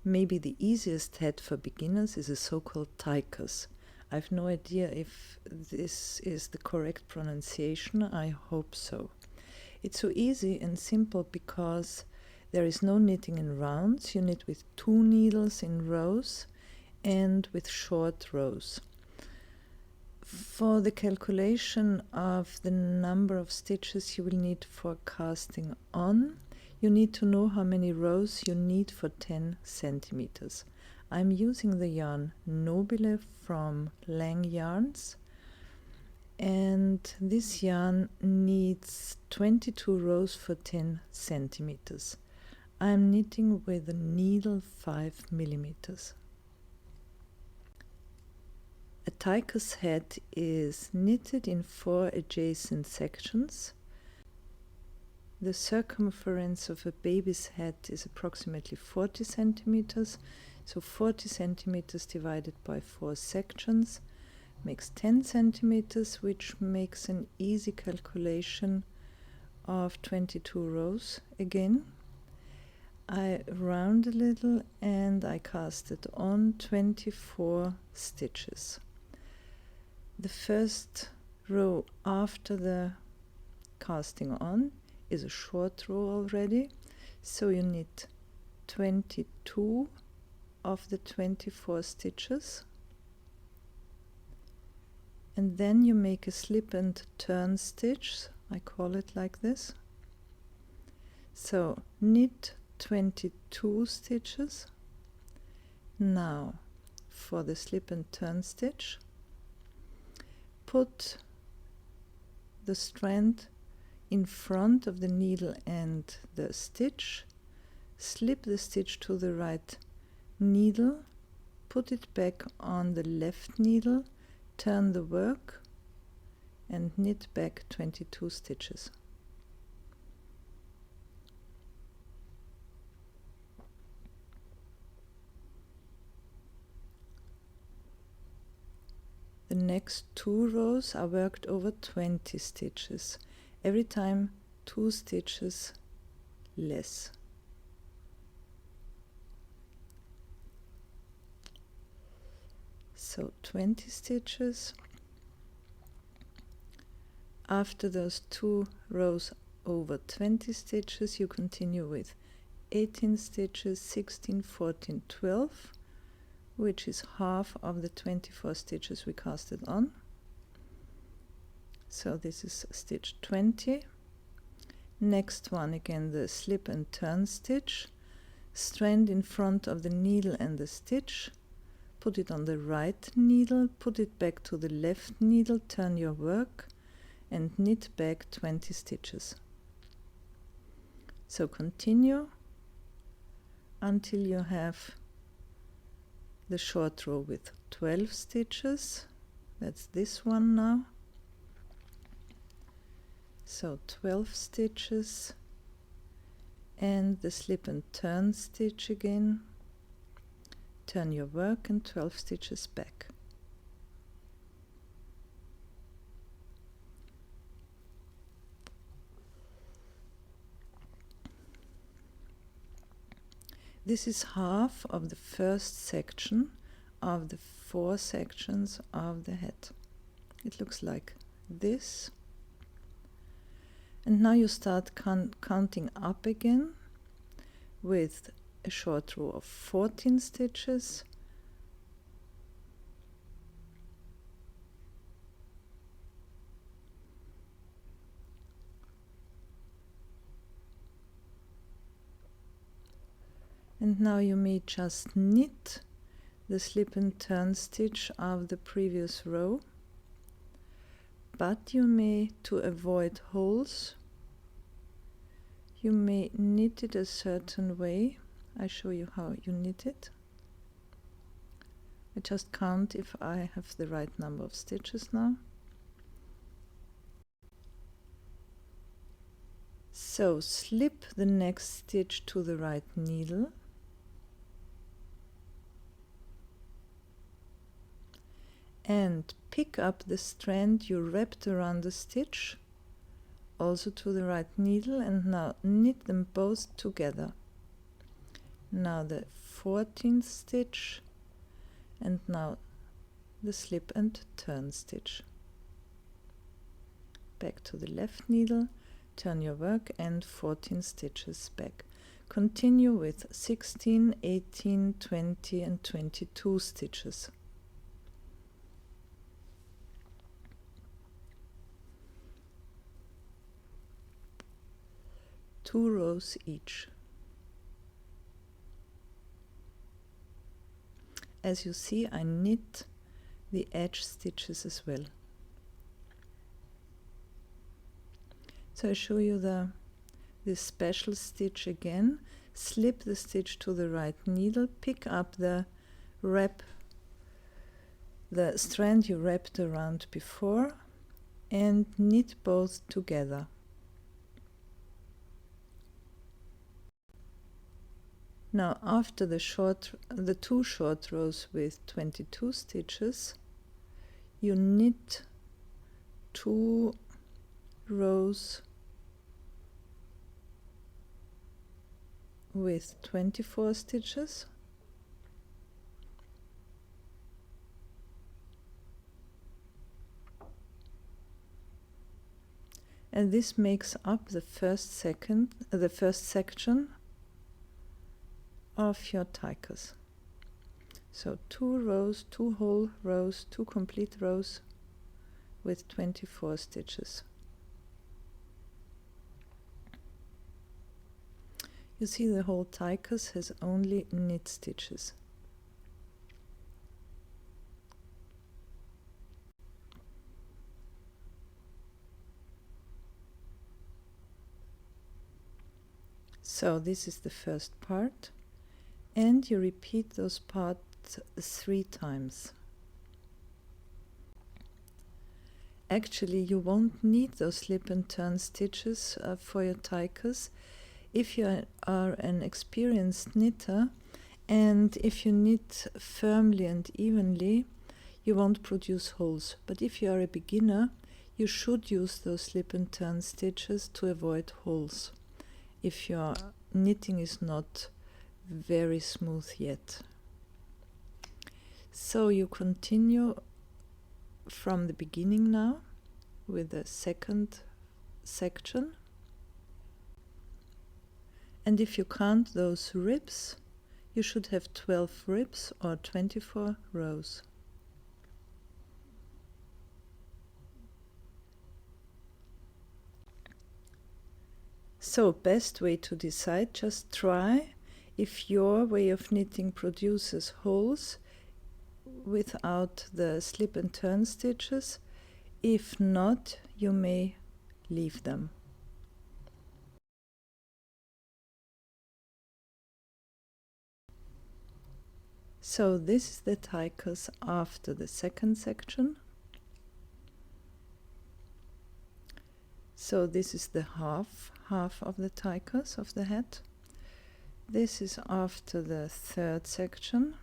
Maybe the easiest head for beginners is a so-called Tychus. I have no idea if this is the correct pronunciation. I hope so. It's so easy and simple because there is no knitting in rounds. You knit with 2 needles in rows and with short rows. For the calculation of the number of stitches you will need for casting on, you need to know how many rows you need for 10 centimeters. I'm using the yarn Nobile from Lang Yarns, and this yarn needs 22 rows for 10 centimeters. I'm knitting with a needle 5 millimeters. A Tychus head is knitted in 4 adjacent sections. The circumference of a baby's head is approximately 40 centimeters, so 40 centimeters divided by 4 sections makes 10 centimeters, which makes an easy calculation of 22 rows. Again, I round a little and I casted on 24 stitches. The first row after the casting on is a short row already, so you knit 22 of the 24 stitches, and then you make a slip and turn stitch. I call it like this. So knit 22 stitches. Now for the slip and turn stitch, put the strand in front of the needle and the stitch, slip the stitch to the right needle, put it back on the left needle, turn the work and knit back 22 stitches. The next 2 rows are worked over 20 stitches, every time 2 stitches less. So 20 stitches. After those 2 rows over 20 stitches, you continue with 18 stitches, 16, 14, 12, which is half of the 24 stitches we casted on. So this is stitch 20. Next one, again the slip and turn stitch, strand in front of the needle and the stitch, put it on the right needle, put it back to the left needle, turn your work and knit back 20 stitches. So continue until you have the short row with 12 stitches. That's this one now. So 12 stitches and the slip and turn stitch again. Turn your work and 12 stitches back. This is half of the first section of the 4 sections of the head. It looks like this. And now you start counting up again with a short row of 14 stitches. And now you may just knit the slip and turn stitch of the previous row, but you may, to avoid holes, you may knit it a certain way. I show you how you knit it. I just count if I have the right number of stitches now. So slip the next stitch to the right needle, and pick up the strand you wrapped around the stitch, also to the right needle, and now knit them both together. now the 14th stitch, and now the slip and turn stitch. Back to the left needle, turn your work and 14 stitches back. Continue with 16, 18, 20 and 22 stitches. Two rows each. As you see, I knit the edge stitches as well. So I show you this special stitch again. Slip the stitch to the right needle, pick up the strand you wrapped around before, and knit both together. Now after the two short rows with 22 stitches, you knit 2 rows with 24 stitches, and this makes up the first section of your Tychus. So 2 rows, 2 whole rows, 2 complete rows with 24 stitches. You see, the whole Tychus has only knit stitches. So this is the first part, and you repeat those parts 3 times. Actually, you won't need those slip and turn stitches for your Tychus if you are an experienced knitter, and if you knit firmly and evenly, you won't produce holes. But if you are a beginner, you should use those slip and turn stitches to avoid holes if your knitting is not very smooth yet. So you continue from the beginning now with the second section, and if you count those ribs, you should have 12 ribs or 24 rows. So best way to decide, just try if your way of knitting produces holes without the slip and turn stitches. If not, you may leave them. So this is the Tychus after the second section. So this is the half of the Tychus of the hat. This is after the third section.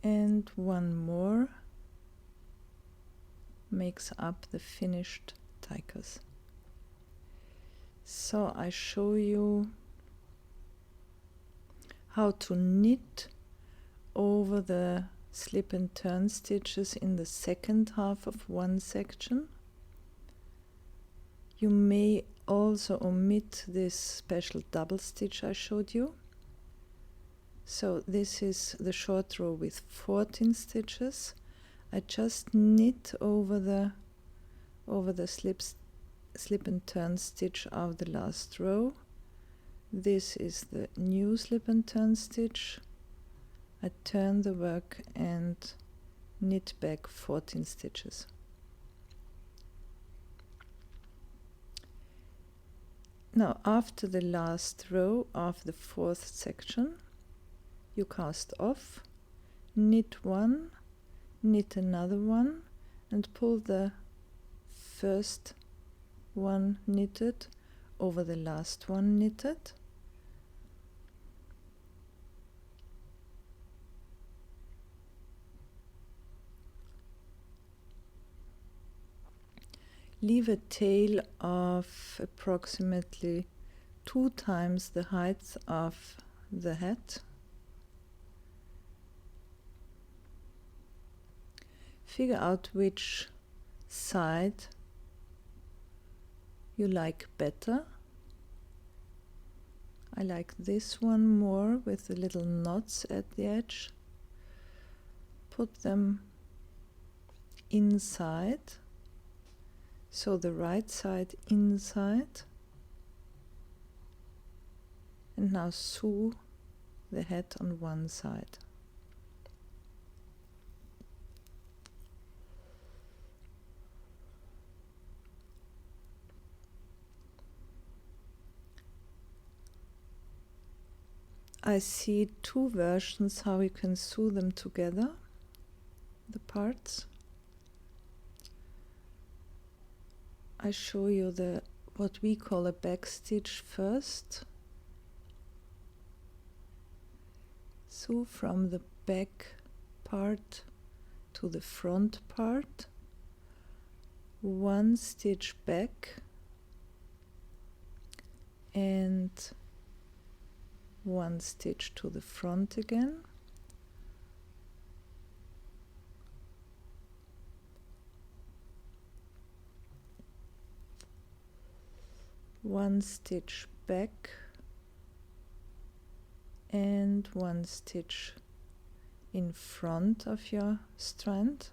And one more makes up the finished Tychus. So I show you how to knit over the slip and turn stitches in the second half of one section. You may also omit this special double stitch I showed you. So this is the short row with 14 stitches. I just knit over the slip and turn stitch of the last row. This is the new slip and turn stitch. I turn the work and knit back 14 stitches. Now after the last row of the fourth section, you cast off, knit one, knit another one, and pull the first one knitted over the last one knitted, leave a tail of approximately 2 times the height of the hat. Figure out which side you like better. I like this one more with the little knots at the edge. Put them inside, so the right side inside, and now sew the hat on one side. I see 2 versions how you can sew them together, the parts. I show you the what we call a back stitch first. Sew from the back part to the front part, 1 stitch back and 1 stitch to the front again. One stitch back and 1 stitch in front of your strand.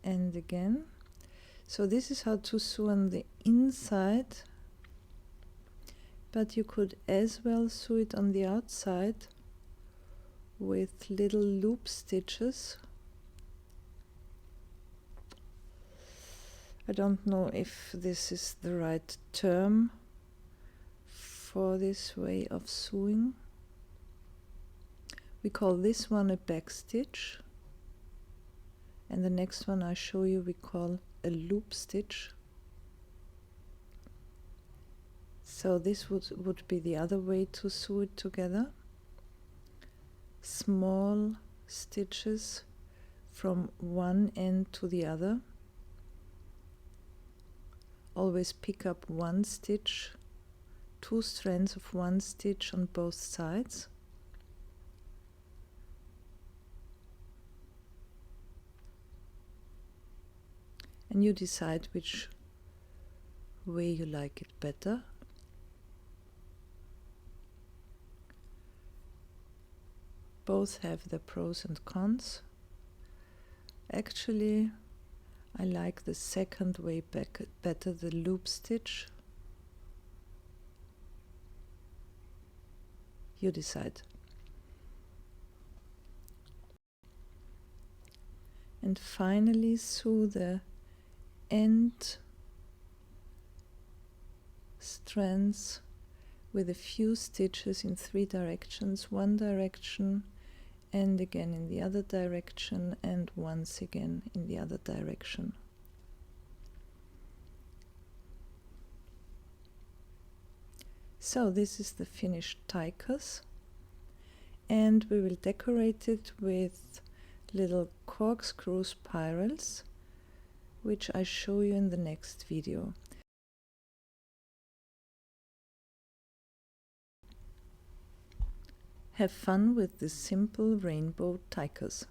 And again. So this is how to sew on the inside, but you could as well sew it on the outside with little loop stitches. I don't know if this is the right term for this way of sewing. We call this one a back stitch, and the next one I show you we call a loop stitch. So this would be the other way to sew it together. Small stitches from one end to the other. Always pick up 1 stitch, 2 strands of 1 stitch on both sides. And you decide which way you like it better. Both have their pros and cons. Actually, I like the second way better, the loop stitch. You decide. And finally sew the end strands with a few stitches in 3 directions, 1 direction and again in the other direction and once again in the other direction. So this is the finished Tychus, and we will decorate it with little corkscrew spirals, which I show you in the next video. Have fun with this simple rainbow Tychus.